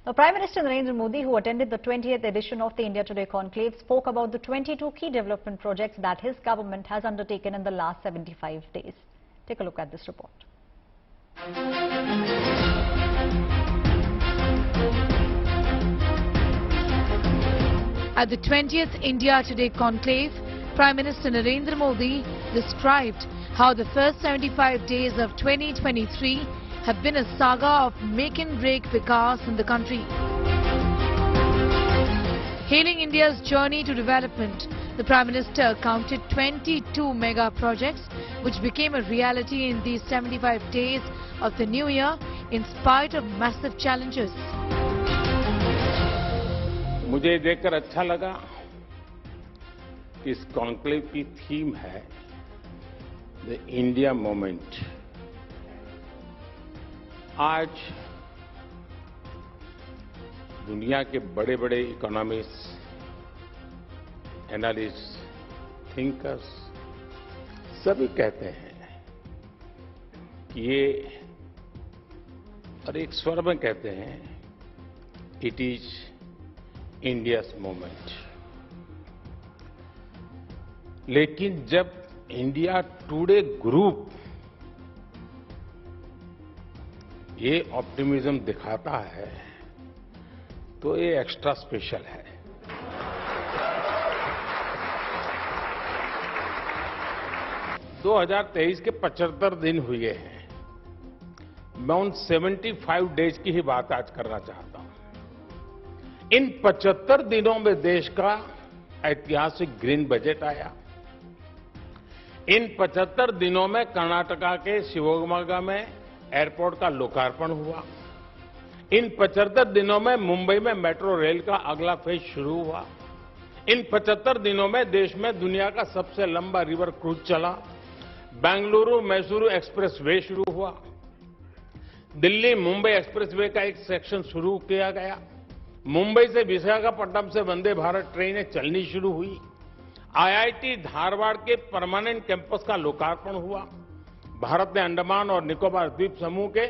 Now, Prime Minister Narendra Modi, who attended the 20th edition of the India Today conclave, spoke about the 22 key development projects that his government has undertaken in the last 75 days. Take a look at this report. At the 20th India Today conclave, Prime Minister Narendra Modi described how the first 75 days of 2023 have been a saga of make and break Vikas in the country. Hailing India's journey to development, the Prime Minister counted 22 mega projects which became a reality in these 75 days of the new year in spite of massive challenges. मुझे देखकर अच्छा लगा कि इस conclave की theme है the India moment. आज दुनिया के बड़े बड़े इकोनॉमिस्ट, एनालिस्ट, थिंकर्स सभी कहते हैं कि ये, और एक स्वर में कहते हैं, इट इज इंडिया's मोमेंट। लेकिन जब इंडिया टुडे ग्रुप ये ऑप्टिमिज्म दिखाता है तो ये एक्स्ट्रा स्पेशल है। दो 2023 के 75 दिन हुए हैं। मैं उन 75 डेज की ही बात आज करना चाहता हूं। इन 75 दिनों में देश का ऐतिहासिक ग्रीन बजट आया। इन 75 दिनों में कर्नाटका के शिवमोगा में एयरपोर्ट का लोकार्पण हुआ। इन 75 दिनों में मुंबई में मेट्रो रेल का अगला फेज शुरू हुआ। इन 75 दिनों में देश में दुनिया का सबसे लंबा रिवर क्रूज चला। बेंगलुरु मैसूरू एक्सप्रेस वे शुरू हुआ। दिल्ली मुंबई एक्सप्रेस वे का एक सेक्शन शुरू किया गया। मुंबई से विशाखापट्टनम से वंदे भारत ट्रेनें चलनी शुरू हुई। आईआईटी धारवाड़ के परमानेंट कैंपस का लोकार्पण हुआ। भारत ने अंडमान और निकोबार द्वीप समूह के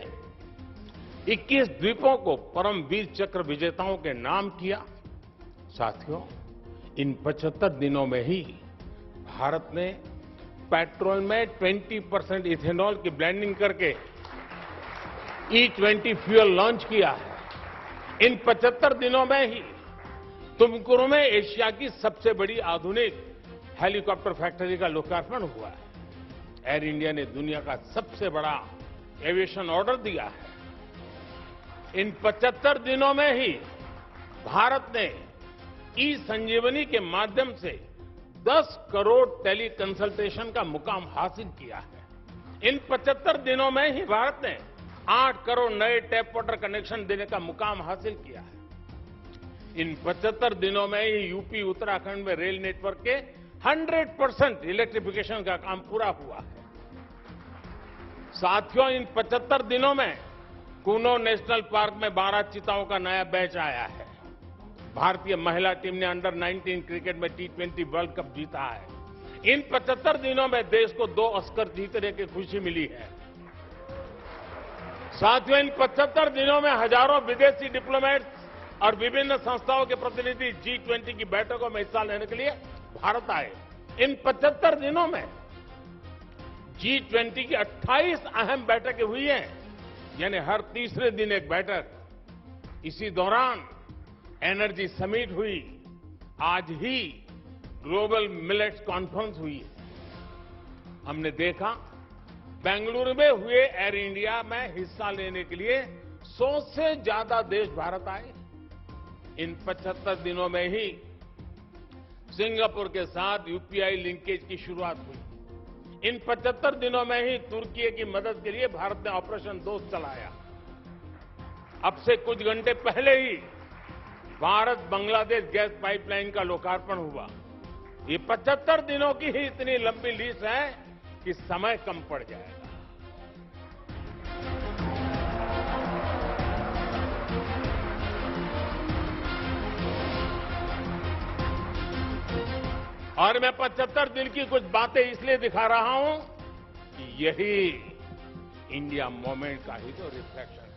21 द्वीपों को परमवीर चक्र विजेताओं के नाम किया। साथियों, इन 75 दिनों में ही भारत ने पेट्रोल में 20% इथेनॉल की ब्लेंडिंग करके E20 फ्यूल लॉन्च किया है। इन 75 दिनों में ही तुमकुरू में एशिया की सबसे बड़ी आधुनिक हेलीकॉप्टर फैक्ट्री का लोकार्पण हुआ है। एयर इंडिया ने दुनिया का सबसे बड़ा एविएशन ऑर्डर दिया है। इन 75 दिनों में ही भारत ने ई संजीवनी के माध्यम से 10 करोड़ टेली कंसल्टेशन का मुकाम हासिल किया है। इन 75 दिनों में ही भारत ने 8 करोड़ नए टैप वाटर कनेक्शन देने का मुकाम हासिल किया है। इन 75 दिनों में ही यूपी उत्तराखंड में रेल नेटवर्क के 100% इलेक्ट्रिफिकेशन का काम पूरा हुआ है। साथियों, इन 75 दिनों में कूनो नेशनल पार्क में 12 चीताओं का नया बैच आया है। भारतीय महिला टीम ने अंडर 19 क्रिकेट में T20 वर्ल्ड कप जीता है। इन 75 दिनों में देश को 2 ऑस्कर जीतने की खुशी मिली है। साथियों, इन 75 दिनों में हजारों विदेशी डिप्लोमेट्स और विभिन्न संस्थाओं के प्रतिनिधि G20 की बैठकों में हिस्सा लेने के लिए भारत आए। इन 75 दिनों में G20 की 28 अहम बैठकें हुई हैं, यानी हर तीसरे दिन एक बैठक। इसी दौरान एनर्जी समिट हुई। आज ही ग्लोबल मिलेट्स कॉन्फ्रेंस हुई है। हमने देखा बेंगलुरु में हुए एयर इंडिया में हिस्सा लेने के लिए 100 से ज्यादा देश भारत आए। इन 75 दिनों में ही सिंगापुर के साथ यूपीआई लिंकेज की शुरुआत हुई। इन 75 दिनों में ही तुर्की की मदद के लिए भारत ने ऑपरेशन दोस्त चलाया। अब से कुछ घंटे पहले ही भारत बांग्लादेश गैस पाइपलाइन का लोकार्पण हुआ। ये 75 दिनों की ही इतनी लंबी लिस्ट है कि समय कम पड़ जाएगा। और मैं 75 दिन की कुछ बातें इसलिए दिखा रहा हूं कि यही इंडिया मोमेंट का ही तो रिफ्लेक्शन